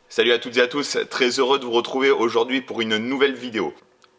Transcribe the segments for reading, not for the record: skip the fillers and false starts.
Salut à toutes et à tous, très heureux de vous retrouver aujourd'hui pour une nouvelle vidéo.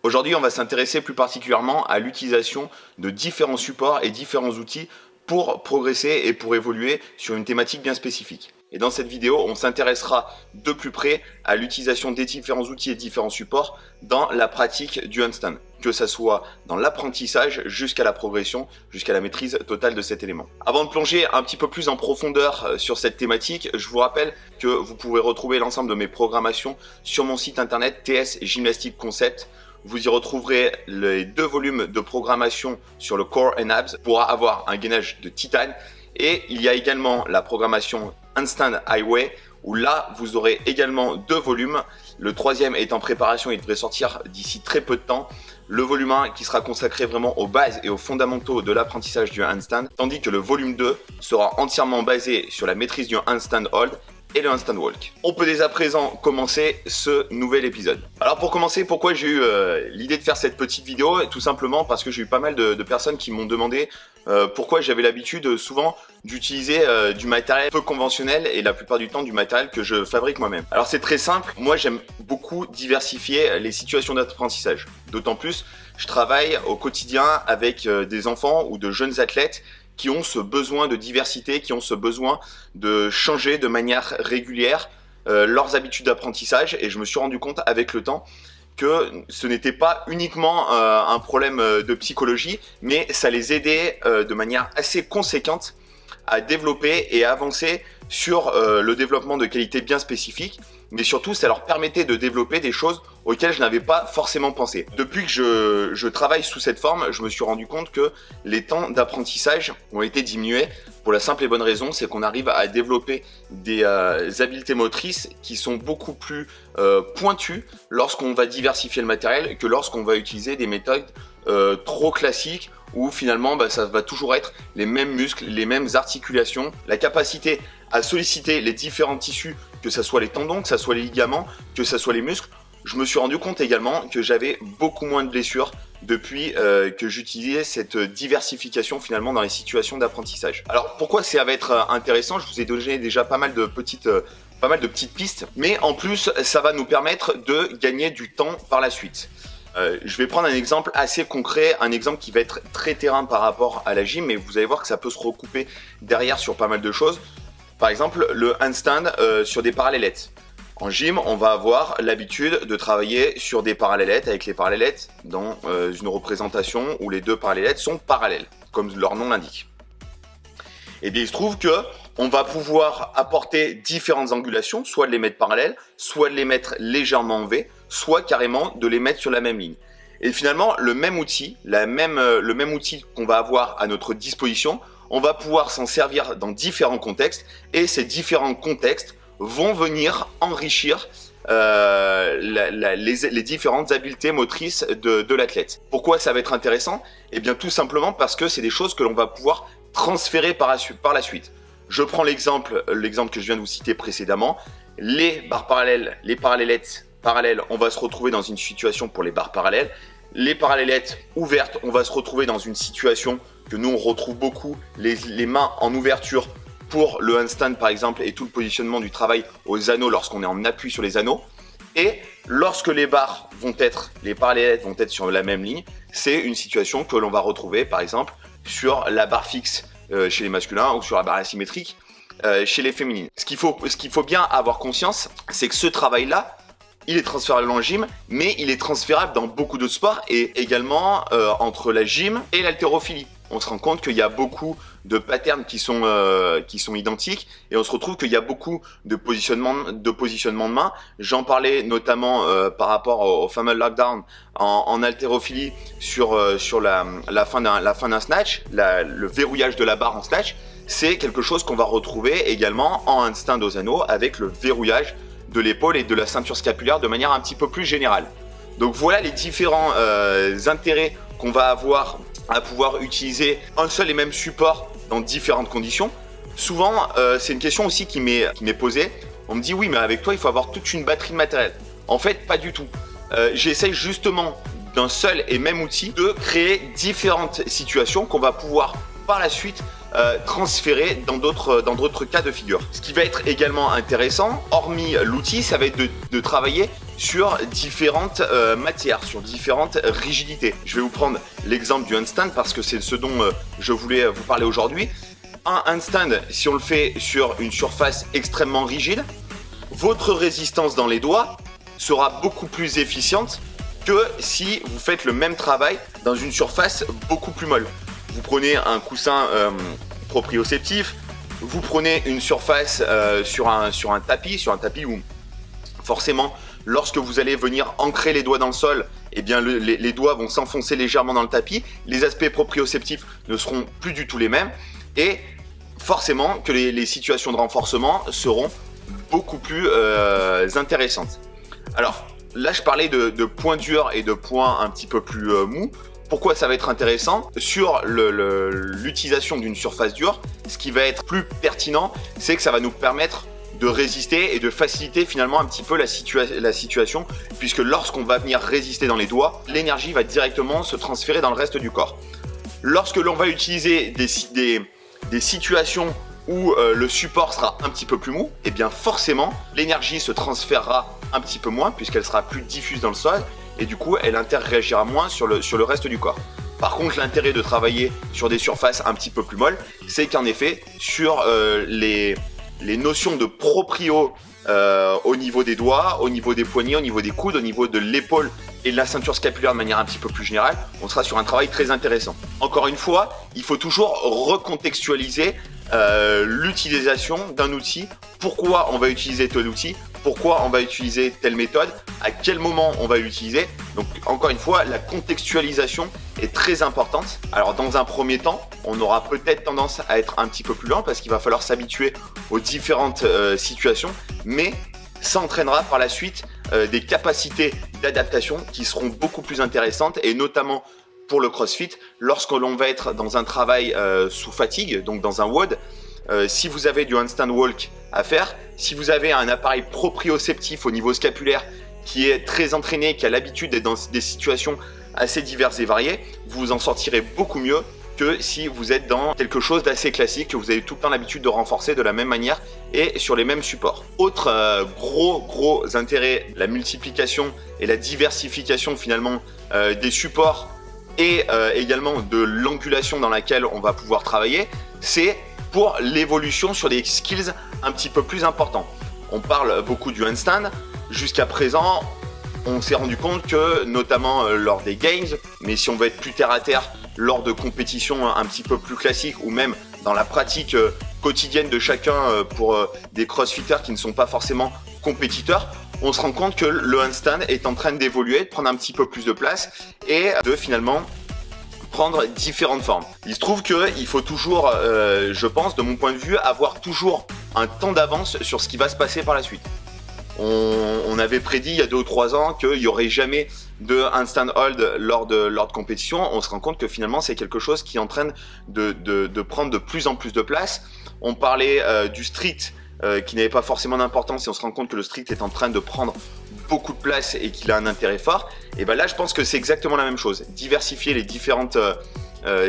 Aujourd'hui, on va s'intéresser plus particulièrement à l'utilisation de différents supports et différents outils pour progresser et pour évoluer sur une thématique bien spécifique. Et dans cette vidéo, on s'intéressera de plus près à l'utilisation des différents outils et différents supports dans la pratique du handstand, que ce soit dans l'apprentissage jusqu'à la progression, jusqu'à la maîtrise totale de cet élément. Avant de plonger un petit peu plus en profondeur sur cette thématique, je vous rappelle que vous pouvez retrouver l'ensemble de mes programmations sur mon site internet TS Gymnastique Concept. Vous y retrouverez les 2 volumes de programmation sur le Core and Abs pour avoir un gainage de titane. Et il y a également la programmation Handstand Highway où là vous aurez également 2 volumes. Le 3e est en préparation, il devrait sortir d'ici très peu de temps. Le volume 1 qui sera consacré vraiment aux bases et aux fondamentaux de l'apprentissage du handstand, tandis que le volume 2 sera entièrement basé sur la maîtrise du handstand hold et le handstand walk. On peut dès à présent commencer ce nouvel épisode. Alors pour commencer, pourquoi j'ai eu l'idée de faire cette petite vidéo? Tout simplement parce que j'ai eu pas mal de personnes qui m'ont demandé pourquoi j'avais l'habitude souvent d'utiliser du matériel peu conventionnel et la plupart du temps du matériel que je fabrique moi-même. Alors c'est très simple, moi j'aime beaucoup diversifier les situations d'apprentissage. D'autant plus, je travaille au quotidien avec des enfants ou de jeunes athlètes qui ont ce besoin de diversité, qui ont ce besoin de changer de manière régulière leurs habitudes d'apprentissage. Et je me suis rendu compte avec le temps que ce n'était pas uniquement un problème de psychologie, mais ça les aidait de manière assez conséquente à développer et à avancer sur le développement de qualités bien spécifiques, mais surtout ça leur permettait de développer des choses auxquelles je n'avais pas forcément pensé. Depuis que je travaille sous cette forme, je me suis rendu compte que les temps d'apprentissage ont été diminués pour la simple et bonne raison, c'est qu'on arrive à développer des habiletés motrices qui sont beaucoup plus pointues lorsqu'on va diversifier le matériel que lorsqu'on va utiliser des méthodes trop classiques où finalement ça va toujours être les mêmes muscles, les mêmes articulations, la capacité à solliciter les différents tissus, que ce soit les tendons, que ce soit les ligaments, que ce soit les muscles. Je me suis rendu compte également que j'avais beaucoup moins de blessures depuis que j'utilisais cette diversification finalement dans les situations d'apprentissage. Alors pourquoi ça va être intéressant? Je vous ai donné déjà pas mal de petites pistes, mais en plus ça va nous permettre de gagner du temps par la suite. Je vais prendre un exemple assez concret, un exemple qui va être très terrain par rapport à la gym, mais vous allez voir que ça peut se recouper derrière sur pas mal de choses. Par exemple, le handstand sur des parallélettes. En gym, on va avoir l'habitude de travailler sur des parallélettes avec les parallélettes dans une représentation où les 2 parallélettes sont parallèles, comme leur nom l'indique. Et bien il se trouve que on va pouvoir apporter différentes angulations, soit de les mettre parallèles, soit de les mettre légèrement en V, soit carrément de les mettre sur la même ligne. Et finalement, le même outil qu'on va avoir à notre disposition, on va pouvoir s'en servir dans différents contextes et ces différents contextes vont venir enrichir les différentes habiletés motrices de l'athlète. Pourquoi ça va être intéressant? Eh bien tout simplement parce que c'est des choses que l'on va pouvoir transférer par la suite. Je prends l'exemple que je viens de vous citer précédemment, les barres parallèles, les parallélettes parallèles, on va se retrouver dans une situation pour les barres parallèles. Les parallélettes ouvertes, on va se retrouver dans une situation que nous on retrouve beaucoup, les mains en ouverture pour le handstand par exemple et tout le positionnement du travail aux anneaux lorsqu'on est en appui sur les anneaux. Et lorsque les barres les parallélettes vont être sur la même ligne, c'est une situation que l'on va retrouver par exemple sur la barre fixe chez les masculins ou sur la barre asymétrique chez les féminines. Ce qu'il faut bien avoir conscience, c'est que ce travail-là, il est transférable en gym, mais il est transférable dans beaucoup d'autres sports et également entre la gym et l'haltérophilie. On se rend compte qu'il y a beaucoup de patterns qui sont identiques et on se retrouve qu'il y a beaucoup de positionnement de main. J'en parlais notamment par rapport au fameux lockdown en haltérophilie sur la fin d'un snatch, le verrouillage de la barre en snatch. C'est quelque chose qu'on va retrouver également en handstand aux anneaux avec le verrouillage de l'épaule et de la ceinture scapulaire de manière un petit peu plus générale. Donc voilà les différents intérêts qu'on va avoir à pouvoir utiliser un seul et même support dans différentes conditions. Souvent, c'est une question aussi qui m'est posée. On me dit oui, mais avec toi, il faut avoir toute une batterie de matériel. En fait, pas du tout. J'essaye justement d'un seul et même outil de créer différentes situations qu'on va pouvoir par la suite transférer dans d'autres cas de figure. Ce qui va être également intéressant, hormis l'outil, ça va être de travailler sur différentes matières, sur différentes rigidités. Je vais vous prendre l'exemple du handstand parce que c'est ce dont je voulais vous parler aujourd'hui. Un handstand, si on le fait sur une surface extrêmement rigide, votre résistance dans les doigts sera beaucoup plus efficiente que si vous faites le même travail dans une surface beaucoup plus molle. Vous prenez un coussin proprioceptif, vous prenez une surface sur un tapis où forcément lorsque vous allez venir ancrer les doigts dans le sol, eh bien les doigts vont s'enfoncer légèrement dans le tapis, les aspects proprioceptifs ne seront plus du tout les mêmes et forcément que les situations de renforcement seront beaucoup plus intéressantes. Alors là je parlais de points durs et de points un petit peu plus mous. Pourquoi ça va être intéressant? Sur l'utilisation d'une surface dure, ce qui va être plus pertinent, c'est que ça va nous permettre de résister et de faciliter finalement un petit peu la situation, puisque lorsqu'on va venir résister dans les doigts, l'énergie va directement se transférer dans le reste du corps. Lorsque l'on va utiliser des situations où le support sera un petit peu plus mou, et bien forcément l'énergie se transférera un petit peu moins puisqu'elle sera plus diffuse dans le sol et du coup elle interréagira moins sur le reste du corps. Par contre, l'intérêt de travailler sur des surfaces un petit peu plus molles, c'est qu'en effet sur les notions de proprio au niveau des doigts, au niveau des poignets, au niveau des coudes, au niveau de l'épaule et de la ceinture scapulaire de manière un petit peu plus générale, on sera sur un travail très intéressant. Encore une fois, il faut toujours recontextualiser l'utilisation d'un outil, pourquoi on va utiliser tel outil, pourquoi on va utiliser telle méthode, à quel moment on va l'utiliser. Donc encore une fois, la contextualisation est très importante. Alors dans un premier temps, on aura peut-être tendance à être un petit peu plus lent parce qu'il va falloir s'habituer aux différentes situations, mais ça entraînera par la suite des capacités d'adaptation qui seront beaucoup plus intéressantes et notamment pour le CrossFit, lorsque l'on va être dans un travail sous fatigue, donc dans un WOD, si vous avez du handstand walk à faire, si vous avez un appareil proprioceptif au niveau scapulaire qui est très entraîné, qui a l'habitude d'être dans des situations assez diverses et variées, vous vous en sortirez beaucoup mieux que si vous êtes dans quelque chose d'assez classique, que vous avez tout le temps l'habitude de renforcer de la même manière et sur les mêmes supports. Autre gros intérêt, la multiplication et la diversification finalement des supports et également de l'angulation dans laquelle on va pouvoir travailler, c'est pour l'évolution sur des skills un petit peu plus importants. On parle beaucoup du handstand. Jusqu'à présent, on s'est rendu compte que, notamment lors des games, mais si on veut être plus terre à terre, lors de compétitions un petit peu plus classiques ou même dans la pratique quotidienne de chacun pour des crossfitters qui ne sont pas forcément compétiteurs, on se rend compte que le handstand est en train d'évoluer, de prendre un petit peu plus de place et de finalement prendre différentes formes. Il se trouve qu'il faut toujours, je pense, de mon point de vue, avoir toujours un temps d'avance sur ce qui va se passer par la suite. On avait prédit il y a 2 ou 3 ans qu'il n'y aurait jamais de handstand hold lors de compétition. On se rend compte que finalement c'est quelque chose qui est en train de prendre de plus en plus de place. On parlait du strict qui n'avait pas forcément d'importance et on se rend compte que le strict est en train de prendre beaucoup de place et qu'il a un intérêt fort. Et ben là je pense que c'est exactement la même chose. Diversifier les différentes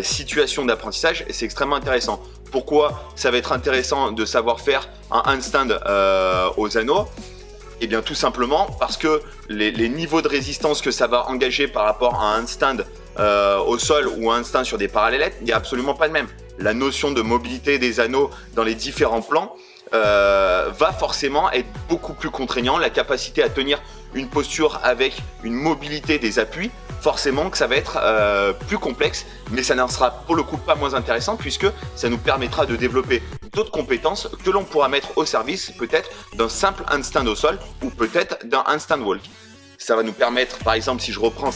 situations d'apprentissage, c'est extrêmement intéressant. Pourquoi ça va être intéressant de savoir faire un handstand aux anneaux? Eh bien tout simplement parce que les niveaux de résistance que ça va engager par rapport à un handstand au sol ou un handstand sur des parallèlettes, il n'y a absolument pas de même. La notion de mobilité des anneaux dans les différents plans va forcément être beaucoup plus contraignant. La capacité à tenir une posture avec une mobilité des appuis, forcément que ça va être plus complexe, mais ça n'en sera pour le coup pas moins intéressant puisque ça nous permettra de développer d'autres compétences que l'on pourra mettre au service peut-être d'un simple handstand au sol ou peut-être d'un handstand walk. Ça va nous permettre, par exemple, si je reprends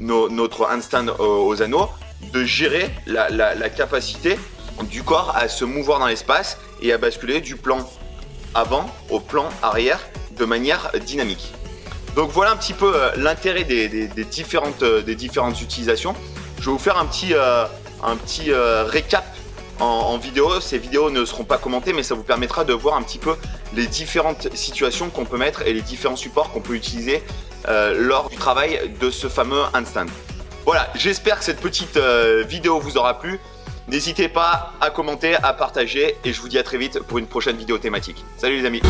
notre handstand aux anneaux, de gérer la capacité du corps à se mouvoir dans l'espace et à basculer du plan avant au plan arrière de manière dynamique. Donc voilà un petit peu l'intérêt des différentes utilisations. Je vais vous faire un petit récap en vidéo. Ces vidéos ne seront pas commentées, mais ça vous permettra de voir un petit peu les différentes situations qu'on peut mettre et les différents supports qu'on peut utiliser lors du travail de ce fameux handstand. Voilà, j'espère que cette petite vidéo vous aura plu. N'hésitez pas à commenter, à partager et je vous dis à très vite pour une prochaine vidéo thématique. Salut les amis.